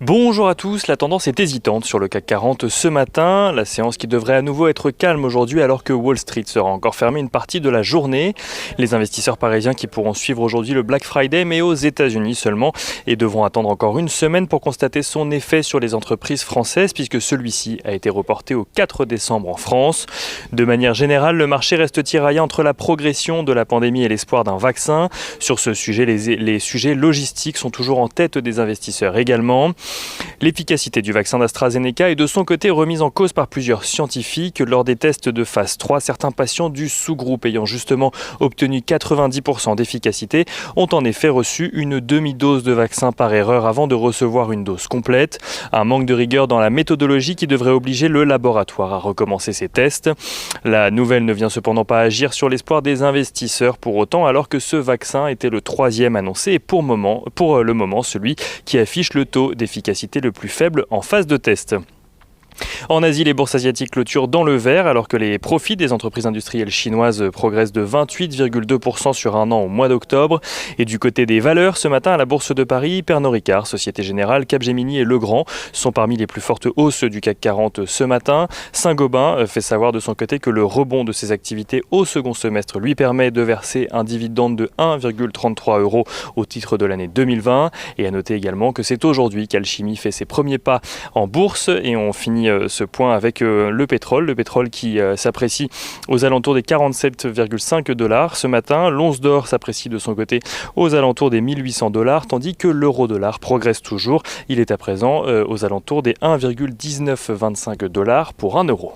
Bonjour à tous, la tendance est hésitante sur le CAC 40 ce matin. La séance qui devrait à nouveau être calme aujourd'hui alors que Wall Street sera encore fermée une partie de la journée. Les investisseurs parisiens qui pourront suivre aujourd'hui le Black Friday mais aux États-Unis seulement et devront attendre encore une semaine pour constater son effet sur les entreprises françaises puisque celui-ci a été reporté au 4 décembre en France. De manière générale, le marché reste tiraillé entre la progression de la pandémie et l'espoir d'un vaccin. Sur ce sujet, les sujets logistiques sont toujours en tête des investisseurs également. L'efficacité du vaccin d'AstraZeneca est de son côté remise en cause par plusieurs scientifiques. Lors des tests de phase 3, certains patients du sous-groupe ayant justement obtenu 90% d'efficacité ont en effet reçu une demi-dose de vaccin par erreur avant de recevoir une dose complète. Un manque de rigueur dans la méthodologie qui devrait obliger le laboratoire à recommencer ses tests. La nouvelle ne vient cependant pas agir sur l'espoir des investisseurs pour autant, alors que ce vaccin était le troisième annoncé et pour le moment celui qui affiche le taux d'efficacité le plus faible en phase de test. En Asie, les bourses asiatiques clôturent dans le vert alors que les profits des entreprises industrielles chinoises progressent de 28,2% sur un an au mois d'octobre. Et du côté des valeurs, ce matin à la Bourse de Paris, Pernod Ricard, Société Générale, Capgemini et Legrand sont parmi les plus fortes hausses du CAC 40 ce matin. Saint-Gobain fait savoir de son côté que le rebond de ses activités au second semestre lui permet de verser un dividende de 1,33 € au titre de l'année 2020. Et à noter également que c'est aujourd'hui qu'Alchimie fait ses premiers pas en bourse et on finit ce point avec le pétrole qui s'apprécie aux alentours des 47,5 $ ce matin. L'once d'or s'apprécie de son côté aux alentours des 1800 $, tandis que l'euro-dollar progresse toujours. Il est à présent aux alentours des 1,1925 $ pour 1 euro.